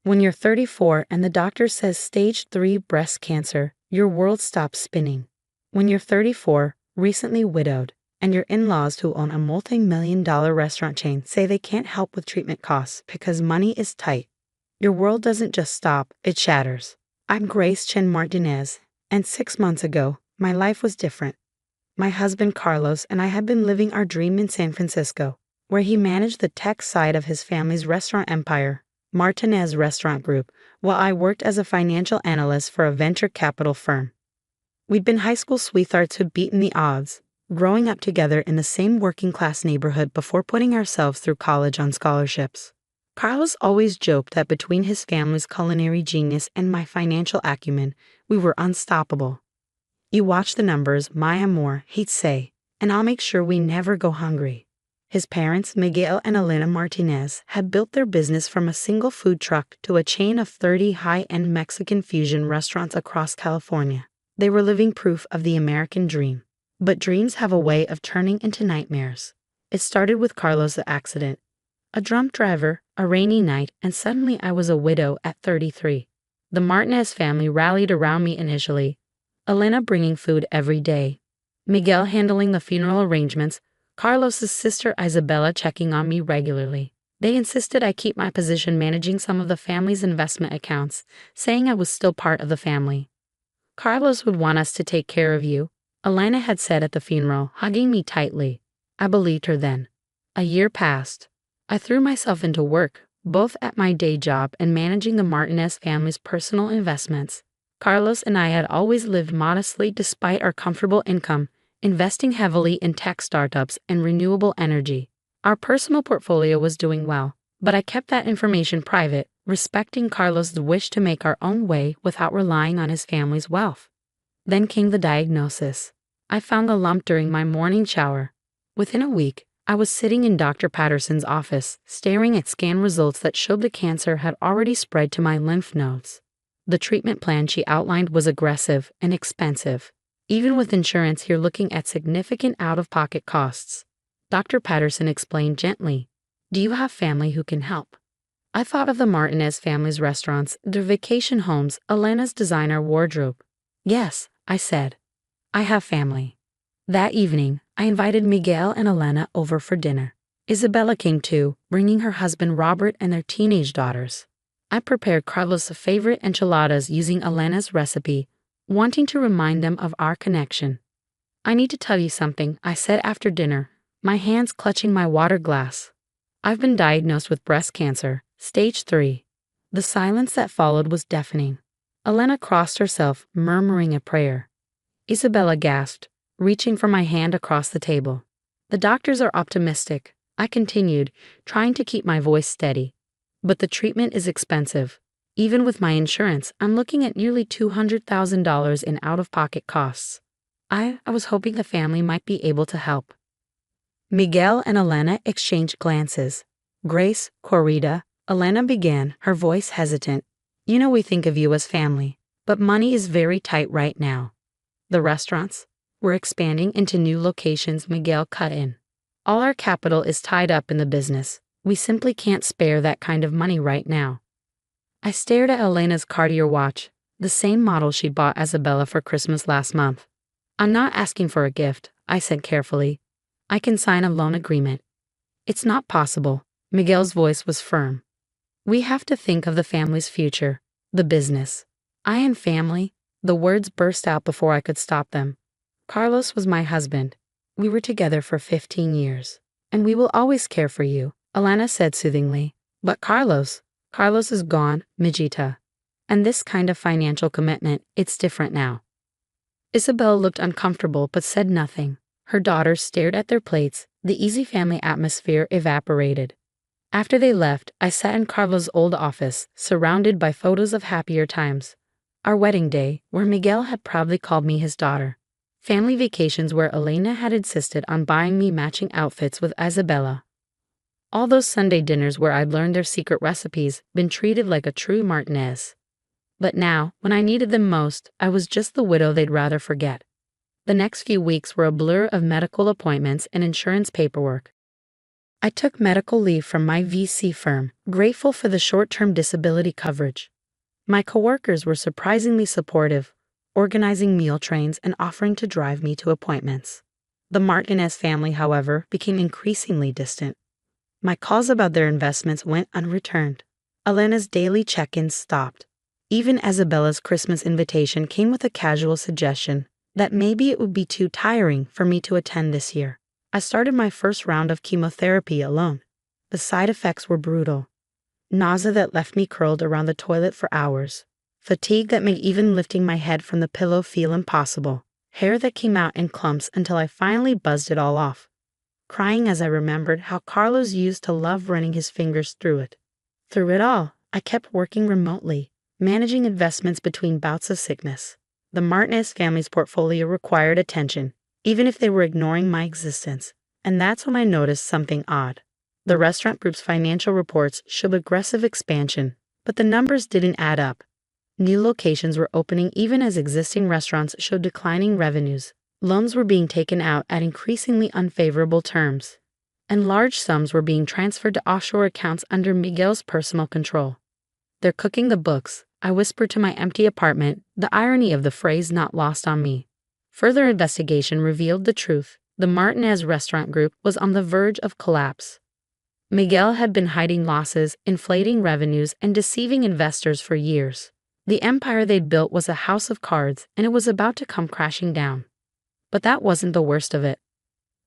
When you're 34 and the doctor says stage 3 breast cancer, your world stops spinning. When you're 34, recently widowed, and your in-laws who own a multi-million-dollar restaurant chain say they can't help with treatment costs because money is tight, your world doesn't just stop, it shatters. I'm Grace Chen Martinez, and 6 months ago, my life was different. My husband Carlos and I had been living our dream in San Francisco, where he managed the tech side of his family's restaurant empire, Martinez Restaurant Group, while I worked as a financial analyst for a venture capital firm. We'd been high school sweethearts who'd beaten the odds, growing up together in the same working-class neighborhood before putting ourselves through college on scholarships. Carlos always joked that between his family's culinary genius and my financial acumen, we were unstoppable. "You watch the numbers, my amor," he'd say, "and I'll make sure we never go hungry." His parents, Miguel and Elena Martinez, had built their business from a single food truck to a chain of 30 high-end Mexican fusion restaurants across California. They were living proof of the American dream. But dreams have a way of turning into nightmares. It started with Carlos' accident. A drunk driver, a rainy night, and suddenly I was a widow at 33. The Martinez family rallied around me initially, Elena bringing food every day, Miguel handling the funeral arrangements, Carlos's sister Isabella checking on me regularly. They insisted I keep my position managing some of the family's investment accounts, saying I was still part of the family. "Carlos would want us to take care of you," Elena had said at the funeral, hugging me tightly. I believed her then. A year passed. I threw myself into work, both at my day job and managing the Martinez family's personal investments. Carlos and I had always lived modestly despite our comfortable income, investing heavily in tech startups and renewable energy. Our personal portfolio was doing well, but I kept that information private, respecting Carlos' wish to make our own way without relying on his family's wealth. Then came the diagnosis. I found the lump during my morning shower. Within a week, I was sitting in Dr. Patterson's office, staring at scan results that showed the cancer had already spread to my lymph nodes. The treatment plan she outlined was aggressive and expensive. Even with insurance, you're looking at significant out-of-pocket costs. Dr. Patterson explained gently, "Do you have family who can help?" I thought of the Martinez family's restaurants, their vacation homes, Elena's designer wardrobe. "Yes," I said. "I have family." That evening, I invited Miguel and Elena over for dinner. Isabella came too, bringing her husband Robert and their teenage daughters. I prepared Carlos' favorite enchiladas using Elena's recipe, wanting to remind them of our connection. "I need to tell you something," I said after dinner, my hands clutching my water glass. "I've been diagnosed with breast cancer, stage 3. The silence that followed was deafening. Elena crossed herself, murmuring a prayer. Isabella gasped, reaching for my hand across the table. "The doctors are optimistic," I continued, trying to keep my voice steady. "But the treatment is expensive. Even with my insurance, I'm looking at nearly $200,000 in out-of-pocket costs. I was hoping the family might be able to help." Miguel and Elena exchanged glances. "Grace, Corrida," Elena began, her voice hesitant. "You know we think of you as family, but money is very tight right now." "The restaurants? We're expanding into new locations," Miguel cut in. "All our capital is tied up in the business. We simply can't spare that kind of money right now." I stared at Elena's Cartier watch, the same model she bought Isabella for Christmas last month. "I'm not asking for a gift," I said carefully. "I can sign a loan agreement." "It's not possible." Miguel's voice was firm. "We have to think of the family's future, the business." "I and family?" The words burst out before I could stop them. "Carlos was my husband. We were together for 15 years. And we will always care for you," Elena said soothingly. "But Carlos is gone, Mijita. And this kind of financial commitment, it's different now." Isabel looked uncomfortable but said nothing. Her daughters stared at their plates. The easy family atmosphere evaporated. After they left, I sat in Carlos' old office, surrounded by photos of happier times. Our wedding day, where Miguel had proudly called me his daughter. Family vacations where Elena had insisted on buying me matching outfits with Isabella. All those Sunday dinners where I'd learned their secret recipes, been treated like a true Martinez. But now, when I needed them most, I was just the widow they'd rather forget. The next few weeks were a blur of medical appointments and insurance paperwork. I took medical leave from my VC firm, grateful for the short-term disability coverage. My coworkers were surprisingly supportive, organizing meal trains and offering to drive me to appointments. The Martinez family, however, became increasingly distant. My calls about their investments went unreturned. Elena's daily check-ins stopped. Even Isabella's Christmas invitation came with a casual suggestion that maybe it would be too tiring for me to attend this year. I started my first round of chemotherapy alone. The side effects were brutal. Nausea that left me curled around the toilet for hours. Fatigue that made even lifting my head from the pillow feel impossible. Hair that came out in clumps until I finally buzzed it all off. Crying as I remembered how Carlos used to love running his fingers through it. Through it all, I kept working remotely, managing investments between bouts of sickness. The Martinez family's portfolio required attention, even if they were ignoring my existence. And that's when I noticed something odd. The restaurant group's financial reports showed aggressive expansion, but the numbers didn't add up. New locations were opening even as existing restaurants showed declining revenues. Loans were being taken out at increasingly unfavorable terms, and large sums were being transferred to offshore accounts under Miguel's personal control. "They're cooking the books," I whispered to my empty apartment, the irony of the phrase not lost on me. Further investigation revealed the truth. The Martinez restaurant group was on the verge of collapse. Miguel had been hiding losses, inflating revenues, and deceiving investors for years. The empire they'd built was a house of cards, and it was about to come crashing down. But that wasn't the worst of it.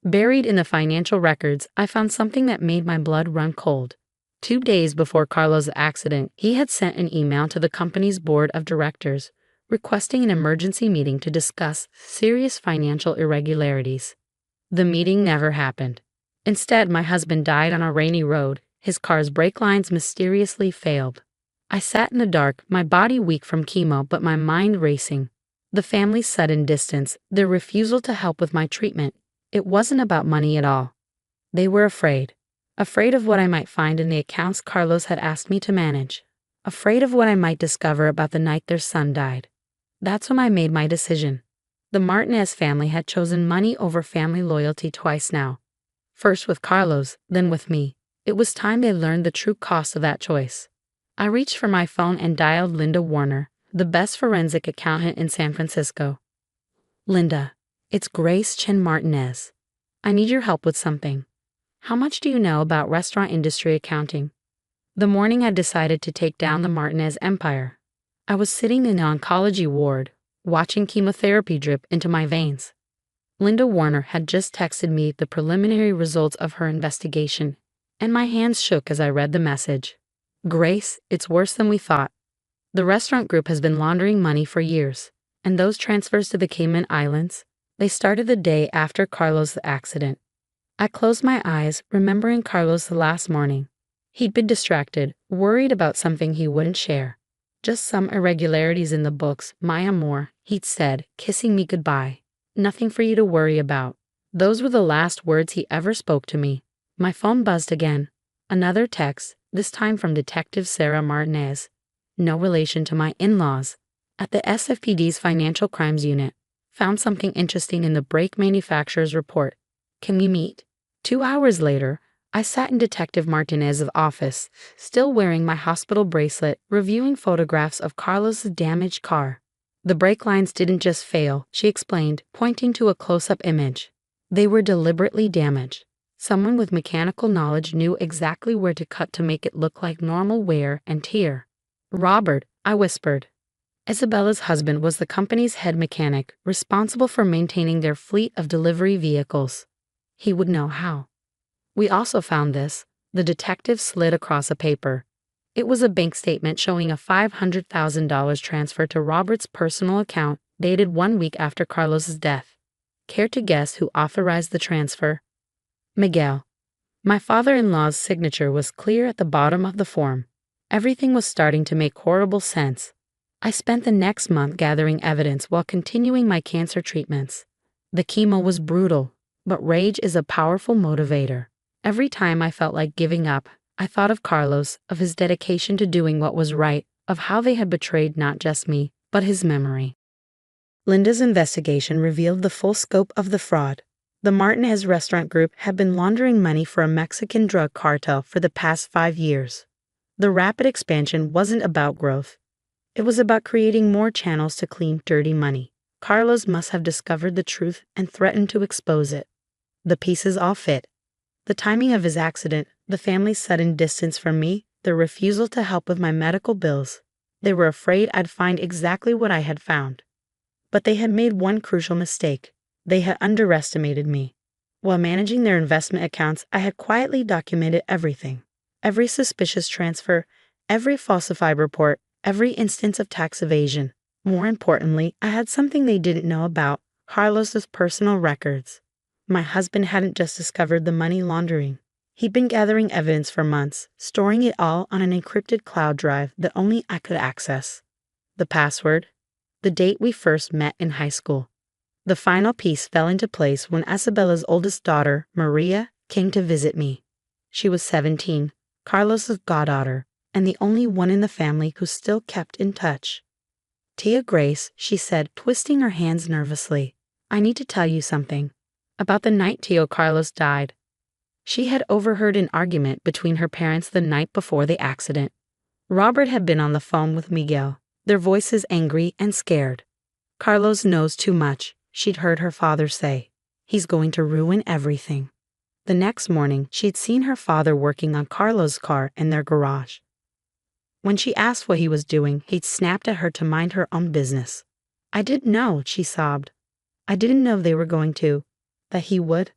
Buried in the financial records, I found something that made my blood run cold. 2 days before Carlos' accident, he had sent an email to the company's board of directors, requesting an emergency meeting to discuss serious financial irregularities. The meeting never happened. Instead, my husband died on a rainy road. His car's brake lines mysteriously failed. I sat in the dark, my body weak from chemo, but my mind racing. The family's sudden distance, their refusal to help with my treatment, it wasn't about money at all. They were afraid. Afraid of what I might find in the accounts Carlos had asked me to manage. Afraid of what I might discover about the night their son died. That's when I made my decision. The Martinez family had chosen money over family loyalty twice now. First with Carlos, then with me. It was time they learned the true cost of that choice. I reached for my phone and dialed Linda Warner, the best forensic accountant in San Francisco. "Linda, it's Grace Chin Martinez. I need your help with something. How much do you know about restaurant industry accounting?" The morning I decided to take down the Martinez empire, I was sitting in the oncology ward, watching chemotherapy drip into my veins. Linda Warner had just texted me the preliminary results of her investigation, and my hands shook as I read the message. "Grace, it's worse than we thought. The restaurant group has been laundering money for years, and those transfers to the Cayman Islands, they started the day after Carlos' accident." I closed my eyes, remembering Carlos the last morning. He'd been distracted, worried about something he wouldn't share. "Just some irregularities in the books, my amor," he'd said, kissing me goodbye. "Nothing for you to worry about." Those were the last words he ever spoke to me. My phone buzzed again. Another text, this time from Detective Sarah Martinez. No relation to my in-laws. At the SFPD's Financial Crimes Unit. Found something interesting in the brake manufacturer's report. Can we meet? 2 hours later, I sat in Detective Martinez's office, still wearing my hospital bracelet, reviewing photographs of Carlos' damaged car. "The brake lines didn't just fail," she explained, pointing to a close-up image. "They were deliberately damaged. Someone with mechanical knowledge knew exactly where to cut to make it look like normal wear and tear." "Robert," I whispered. Isabella's husband was the company's head mechanic, responsible for maintaining their fleet of delivery vehicles. He would know how. "We also found this," the detective slid across a paper. It was a bank statement showing a $500,000 transfer to Robert's personal account, dated 1 week after Carlos's death. Care to guess who authorized the transfer? Miguel. My father-in-law's signature was clear at the bottom of the form. Everything was starting to make horrible sense. I spent the next month gathering evidence while continuing my cancer treatments. The chemo was brutal, but rage is a powerful motivator. Every time I felt like giving up, I thought of Carlos, of his dedication to doing what was right, of how they had betrayed not just me, but his memory. Linda's investigation revealed the full scope of the fraud. The Martinez restaurant group had been laundering money for a Mexican drug cartel for the past 5 years. The rapid expansion wasn't about growth. It was about creating more channels to clean dirty money. Carlos must have discovered the truth and threatened to expose it. The pieces all fit. The timing of his accident, the family's sudden distance from me, their refusal to help with my medical bills. They were afraid I'd find exactly what I had found. But they had made one crucial mistake. They had underestimated me. While managing their investment accounts, I had quietly documented everything. Every suspicious transfer, every falsified report, every instance of tax evasion. More importantly, I had something they didn't know about: Carlos's personal records. My husband hadn't just discovered the money laundering. He'd been gathering evidence for months, storing it all on an encrypted cloud drive that only I could access. The password, the date we first met in high school. The final piece fell into place when Isabella's oldest daughter, Maria, came to visit me. She was 17, Carlos's goddaughter, and the only one in the family who still kept in touch. "Tia Grace," she said, twisting her hands nervously, "I need to tell you something. About the night Tio Carlos died." She had overheard an argument between her parents the night before the accident. Robert had been on the phone with Miguel, their voices angry and scared. "Carlos knows too much," she'd heard her father say. "He's going to ruin everything." The next morning, she'd seen her father working on Carlos' car in their garage. When she asked what he was doing, he'd snapped at her to mind her own business. "I didn't know," she sobbed. "I didn't know they were going to, that he would."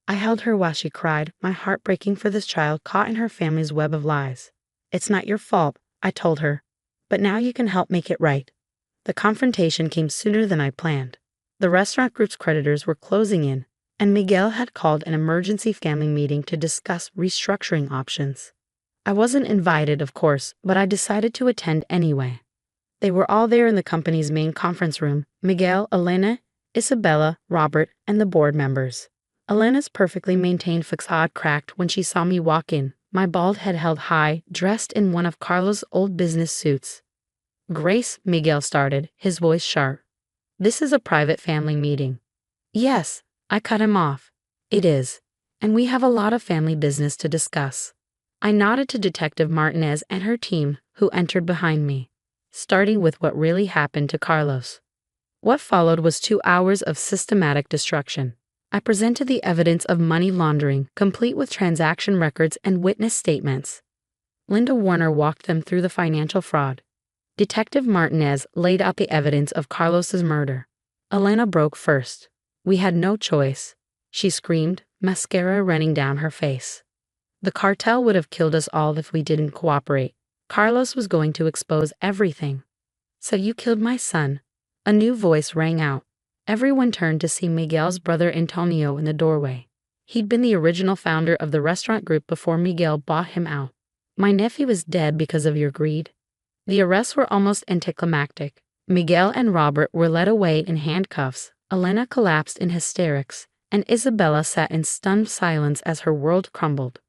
I held her while she cried, my heart breaking for this child caught in her family's web of lies. "It's not your fault," I told her, "but now you can help make it right." The confrontation came sooner than I planned. The restaurant group's creditors were closing in, and Miguel had called an emergency family meeting to discuss restructuring options. I wasn't invited, of course, but I decided to attend anyway. They were all there in the company's main conference room: Miguel, Elena, Isabella, Robert, and the board members. Elena's perfectly maintained facade cracked when she saw me walk in, my bald head held high, dressed in one of Carlos' old business suits. "Grace," Miguel started, his voice sharp, "this is a private family meeting." "Yes," I cut him off. "It is, and we have a lot of family business to discuss." I nodded to Detective Martinez and her team, who entered behind me, starting with what really happened to Carlos. What followed was 2 hours of systematic destruction. I presented the evidence of money laundering, complete with transaction records and witness statements. Linda Warner walked them through the financial fraud. Detective Martinez laid out the evidence of Carlos's murder. Elena broke first. "We had no choice," she screamed, mascara running down her face. "The cartel would have killed us all if we didn't cooperate. Carlos was going to expose everything." "So you killed my son?" A new voice rang out. Everyone turned to see Miguel's brother Antonio in the doorway. He'd been the original founder of the restaurant group before Miguel bought him out. "My nephew is dead because of your greed." The arrests were almost anticlimactic. Miguel and Robert were led away in handcuffs. Elena collapsed in hysterics, and Isabella sat in stunned silence as her world crumbled.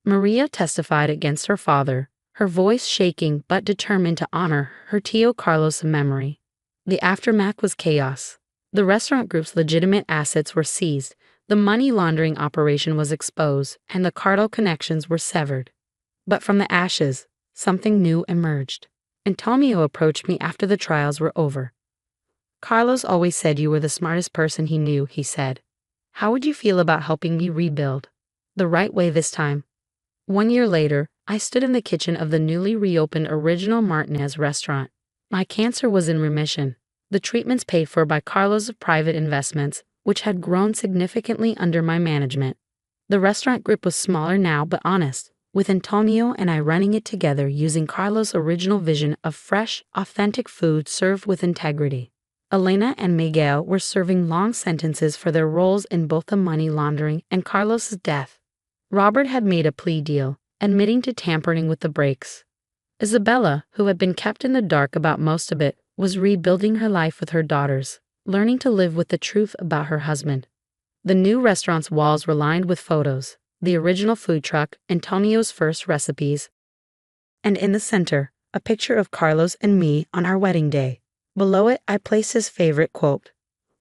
Maria testified against her father, her voice shaking but determined to honor her Tio Carlos' memory. The aftermath was chaos. The restaurant group's legitimate assets were seized, the money laundering operation was exposed, and the cartel connections were severed. But from the ashes, something new emerged. Antonio approached me after the trials were over. "Carlos always said you were the smartest person he knew," he said. "How would you feel about helping me rebuild? The right way this time." 1 year later, I stood in the kitchen of the newly reopened Original Martinez restaurant. My cancer was in remission, the treatments paid for by Carlos' private investments, which had grown significantly under my management. The restaurant group was smaller now but honest, with Antonio and I running it together using Carlos' original vision of fresh, authentic food served with integrity. Elena and Miguel were serving long sentences for their roles in both the money laundering and Carlos' death. Robert had made a plea deal, admitting to tampering with the breaks. Isabella, who had been kept in the dark about most of it, was rebuilding her life with her daughters, learning to live with the truth about her husband. The new restaurant's walls were lined with photos, the original food truck, Antonio's first recipes, and in the center, a picture of Carlos and me on our wedding day. Below it, I placed his favorite quote,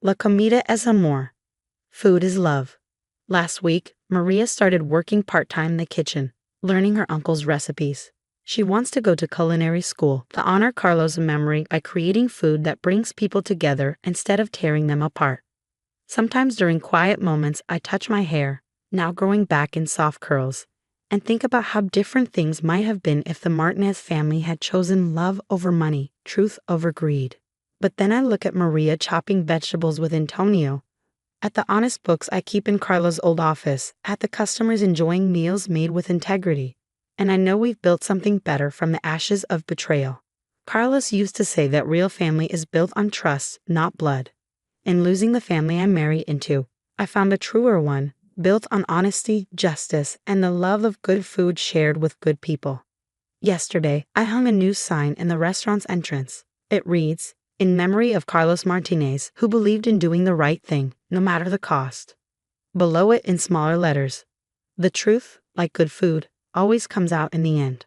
"La comida es amor." Food is love. Last week, Maria started working part-time in the kitchen, learning her uncle's recipes. She wants to go to culinary school to honor Carlos' memory by creating food that brings people together instead of tearing them apart. Sometimes during quiet moments, I touch my hair, now growing back in soft curls, and think about how different things might have been if the Martinez family had chosen love over money, truth over greed. But then I look at Maria chopping vegetables with Antonio, at the honest books I keep in Carlos' old office, at the customers enjoying meals made with integrity. And I know we've built something better from the ashes of betrayal. Carlos used to say that real family is built on trust, not blood. In losing the family I married into, I found a truer one, built on honesty, justice, and the love of good food shared with good people. Yesterday, I hung a new sign in the restaurant's entrance. It reads, "In memory of Carlos Martinez, who believed in doing the right thing, no matter the cost." Below it in smaller letters, "The truth, like good food, always comes out in the end."